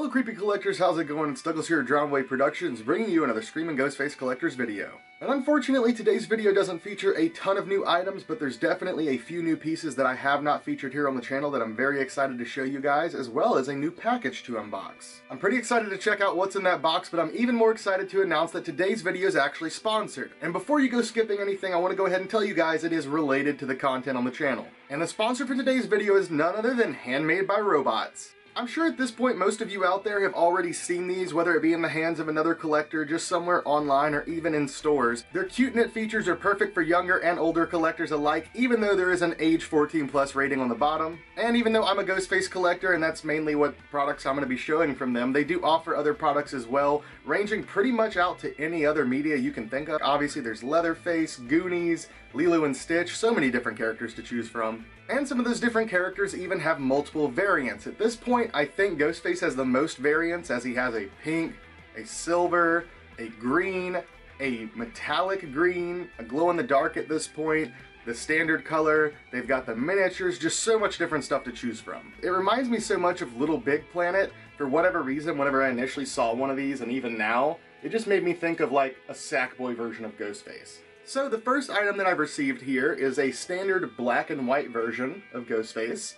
Hello creepy collectors, how's it going? It's Douglas here at Drownway Productions, bringing you another Scream and Ghostface collectors video. And unfortunately today's video doesn't feature a ton of new items, but there's definitely a few new pieces that I have not featured here on the channel that I'm very excited to show you guys, as well as a new package to unbox. I'm pretty excited to check out what's in that box, but I'm even more excited to announce that today's video is actually sponsored. And before you go skipping anything, I want to go ahead and tell you guys it is related to the content on the channel. And the sponsor for today's video is none other than Handmade by Robots. I'm sure at this point most of you out there have already seen these, whether it be in the hands of another collector, just somewhere online, or even in stores. Their cute knit features are perfect for younger and older collectors alike, even though there is an age 14 plus rating on the bottom. And even though I'm a Ghostface collector and that's mainly what products I'm going to be showing from them, they do offer other products as well, ranging pretty much out to any other media you can think of. Obviously there's Leatherface, Goonies, Lilo and Stitch, so many different characters to choose from. And some of those different characters even have multiple variants. At this point, I think Ghostface has the most variants, as he has a pink, a silver, a green, a metallic green, a glow-in-the-dark at this point, the standard color, they've got the miniatures, just so much different stuff to choose from. It reminds me so much of Little Big Planet. For whatever reason, whenever I initially saw one of these, and even now, it just made me think of like a Sackboy version of Ghostface. So the first item that I've received here is a standard black and white version of Ghostface.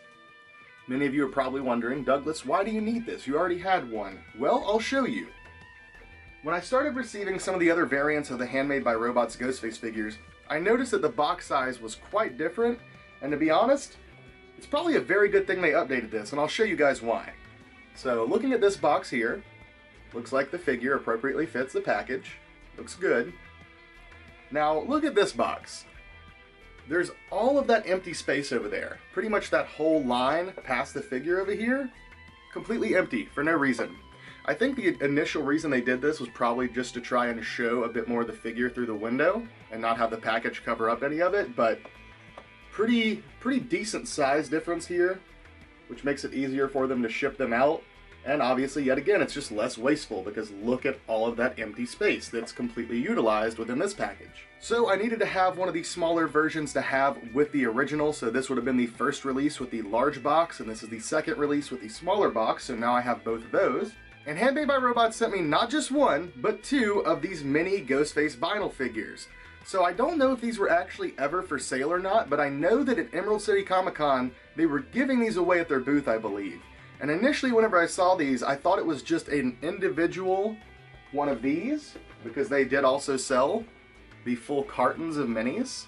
Many of you are probably wondering, Douglas, why do you need this? You already had one. Well, I'll show you. When I started receiving some of the other variants of the Handmade by Robots Ghostface figures, I noticed that the box size was quite different, and to be honest, it's probably a very good thing they updated this, and I'll show you guys why. So looking at this box here, looks like the figure appropriately fits the package. Looks good. Now, look at this box. There's all of that empty space over there. Pretty much that whole line past the figure over here, completely empty for no reason. I think the initial reason they did this was probably just to try and show a bit more of the figure through the window and not have the package cover up any of it, but pretty decent size difference here, which makes it easier for them to ship them out. And obviously, yet again, it's just less wasteful because look at all of that empty space that's completely utilized within this package. So I needed to have one of these smaller versions to have with the original, so this would have been the first release with the large box, and this is the second release with the smaller box, so now I have both of those. And Handmade by Robots sent me not just one, but two of these mini Ghostface vinyl figures. So I don't know if these were actually ever for sale or not, but I know that at Emerald City Comic Con, they were giving these away at their booth, I believe. And initially, whenever I saw these, I thought it was just an individual one of these, because they did also sell the full cartons of minis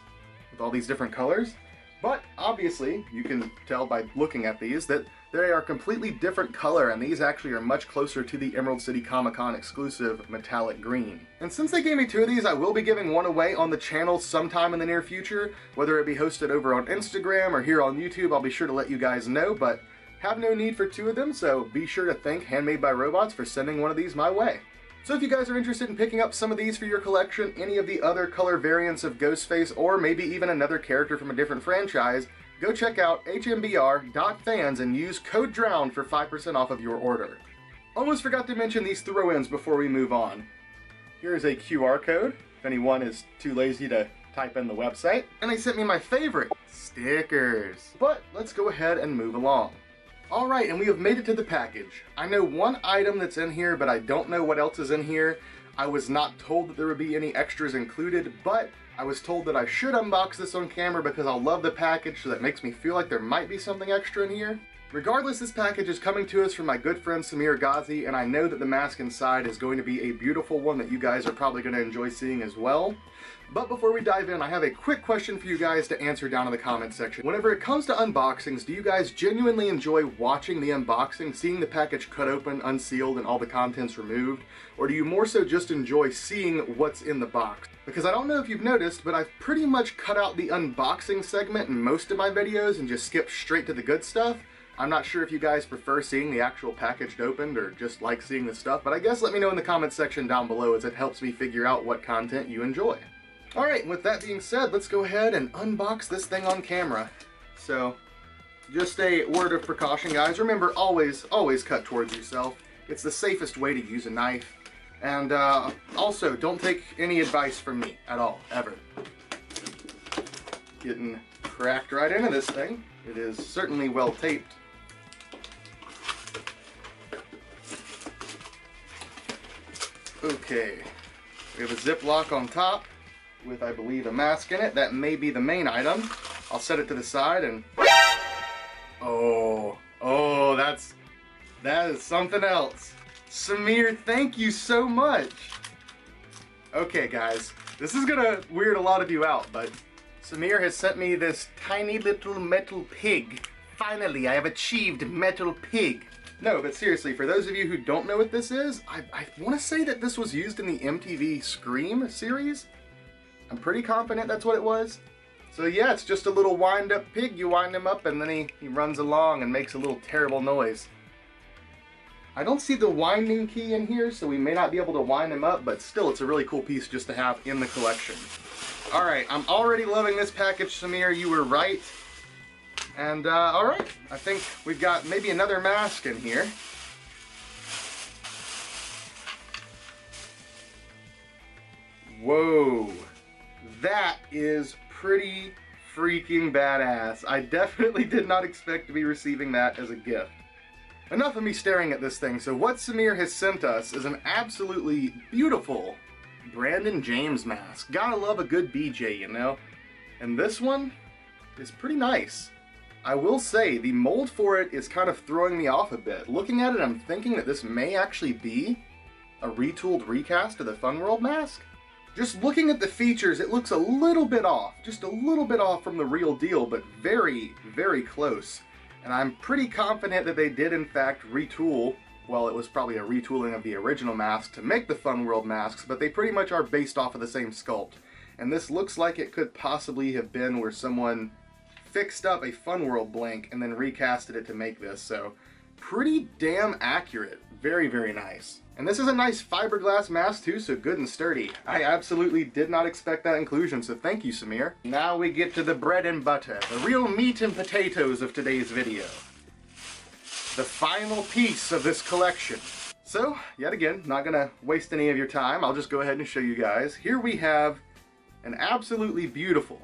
with all these different colors. But obviously, you can tell by looking at these that they are completely different color, and these actually are much closer to the Emerald City Comic Con exclusive metallic green. And since they gave me two of these, I will be giving one away on the channel sometime in the near future, whether it be hosted over on Instagram or here on YouTube. I'll be sure to let you guys know, but have no need for two of them, so be sure to thank Handmade by Robots for sending one of these my way. So if you guys are interested in picking up some of these for your collection, any of the other color variants of Ghostface, or maybe even another character from a different franchise, go check out hmbr.fans and use code DROWN for 5% off of your order. Almost forgot to mention these throw-ins before we move on. Here is a QR code, if anyone is too lazy to type in the website. And they sent me my favorite, stickers. But let's go ahead and move along. Alright, and we have made it to the package. I know one item that's in here, but I don't know what else is in here. I was not told that there would be any extras included, but I was told that I should unbox this on camera because I'll love the package, so that makes me feel like there might be something extra in here. Regardless, this package is coming to us from my good friend Samir, and I know that the mask inside is going to be a beautiful one that you guys are probably going to enjoy seeing as well. But before we dive in, I have a quick question for you guys to answer down in the comment section. Whenever it comes to unboxings, do you guys genuinely enjoy watching the unboxing, seeing the package cut open, unsealed, and all the contents removed? Or do you more so just enjoy seeing what's in the box? Because I don't know if you've noticed, but I've pretty much cut out the unboxing segment in most of my videos and just skipped straight to the good stuff. I'm not sure if you guys prefer seeing the actual packaged opened or just like seeing the stuff, but I guess let me know in the comment section down below, as it helps me figure out what content you enjoy. Alright, with that being said, let's go ahead and unbox this thing on camera. So, just a word of precaution, guys. Remember, always cut towards yourself. It's the safest way to use a knife. And also, don't take any advice from me at all, ever. Getting cracked right into this thing. It is certainly well taped. Okay, we have a Ziploc on top with, I believe, a mask in it. That may be the main item. I'll set it to the side and... Oh, that is something else. Samir, thank you so much. Okay, guys, this is gonna weird a lot of you out, but Samir has sent me this tiny little metal pig. Finally, I have achieved metal pig. No, but seriously, for those of you who don't know what this is, I want to say that this was used in the MTV Scream series. I'm pretty confident that's what it was. So yeah, it's just a little wind-up pig. You wind him up and then he runs along and makes a little terrible noise. I don't see the winding key in here, so we may not be able to wind him up, but still, it's a really cool piece just to have in the collection. Alright, I'm already loving this package, Samir. You were right. And, alright, I think we've got maybe another mask in here. Whoa, that is pretty freaking badass. I definitely did not expect to be receiving that as a gift. Enough of me staring at this thing, so what Samir has sent us is an absolutely beautiful Brandon James mask. Gotta love a good BJ, you know? And this one is pretty nice. I will say, the mold for it is kind of throwing me off a bit. Looking at it, I'm thinking that this may actually be a retooled recast of the Fun World mask. Just looking at the features, it looks a little bit off. Just a little bit off from the real deal, but very, very close. And I'm pretty confident that they did in fact retool, well, it was probably a retooling of the original mask to make the Fun World masks, but they pretty much are based off of the same sculpt. And this looks like it could possibly have been where someone fixed up a Fun World blank and then recasted it to make this, so pretty damn accurate. Very, very nice. And this is a nice fiberglass mask too, so good and sturdy. I absolutely did not expect that inclusion, so thank you, Samir. Now we get to the bread and butter, the real meat and potatoes of today's video. The final piece of this collection. So, yet again, not gonna waste any of your time, I'll just go ahead and show you guys. Here we have an absolutely beautiful,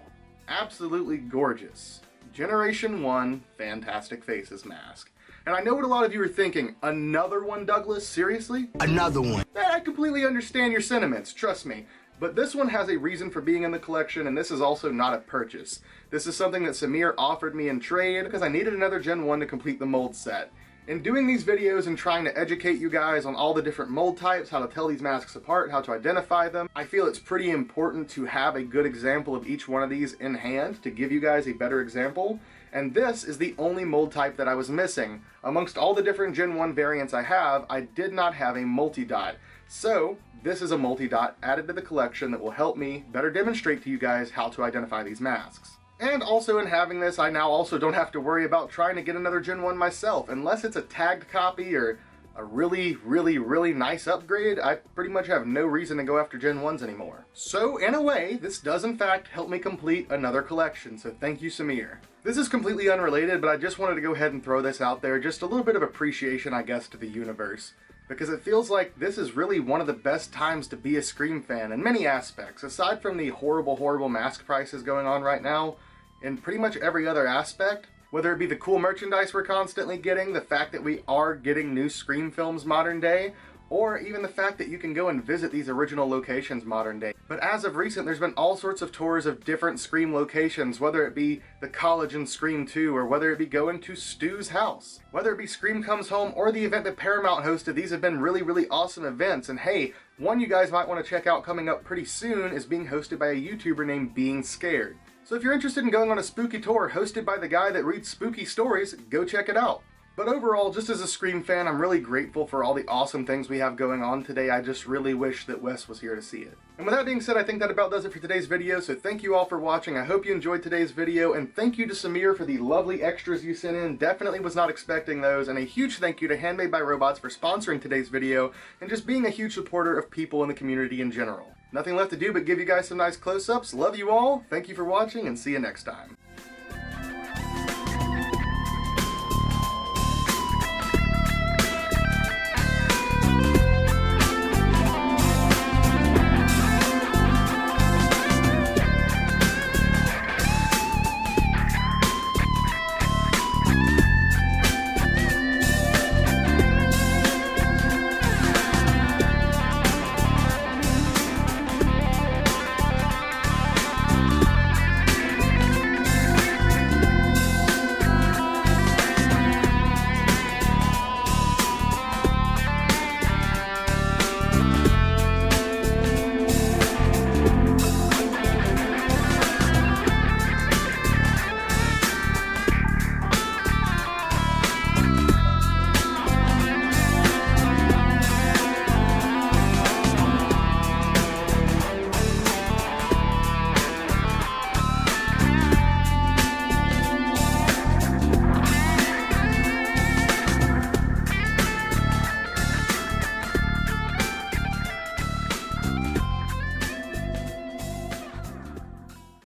absolutely gorgeous Generation 1 Fantastic Faces mask. And I know what a lot of you are thinking, another one, Douglas? Seriously? Another one. I completely understand your sentiments, trust me. But this one has a reason for being in the collection, and this is also not a purchase. This is something that Samir offered me in trade because I needed another Gen 1 to complete the mold set. In doing these videos and trying to educate you guys on all the different mold types, how to tell these masks apart, how to identify them, I feel it's pretty important to have a good example of each one of these in hand to give you guys a better example. And this is the only mold type that I was missing. Amongst all the different Gen 1 variants I have, I did not have a multi-dot. So, this is a multi-dot added to the collection that will help me better demonstrate to you guys how to identify these masks. And also in having this, I now also don't have to worry about trying to get another Gen 1 myself. Unless it's a tagged copy or a really, really, really nice upgrade, I pretty much have no reason to go after Gen 1s anymore. So, in a way, this does in fact help me complete another collection, so thank you, Samir. This is completely unrelated, but I just wanted to go ahead and throw this out there, just a little bit of appreciation, I guess, to the universe. Because it feels like this is really one of the best times to be a Scream fan in many aspects. Aside from the horrible, horrible mask prices going on right now, in pretty much every other aspect, whether it be the cool merchandise we're constantly getting, the fact that we are getting new Scream films modern day, or even the fact that you can go and visit these original locations modern day. But as of recent, there's been all sorts of tours of different Scream locations, whether it be the college in Scream 2, or whether it be going to Stu's house. Whether it be Scream Comes Home, or the event that Paramount hosted, these have been really, really awesome events. And hey, one you guys might want to check out coming up pretty soon is being hosted by a YouTuber named Being Scared. So if you're interested in going on a spooky tour hosted by the guy that reads spooky stories, go check it out. But overall, just as a Scream fan, I'm really grateful for all the awesome things we have going on today. I just really wish that Wes was here to see it. And with that being said, I think that about does it for today's video, so thank you all for watching. I hope you enjoyed today's video, and thank you to Samir for the lovely extras you sent in. Definitely was not expecting those, and a huge thank you to Handmade by Robots for sponsoring today's video, and just being a huge supporter of people in the community in general. Nothing left to do but give you guys some nice close-ups. Love you all, thank you for watching, and see you next time.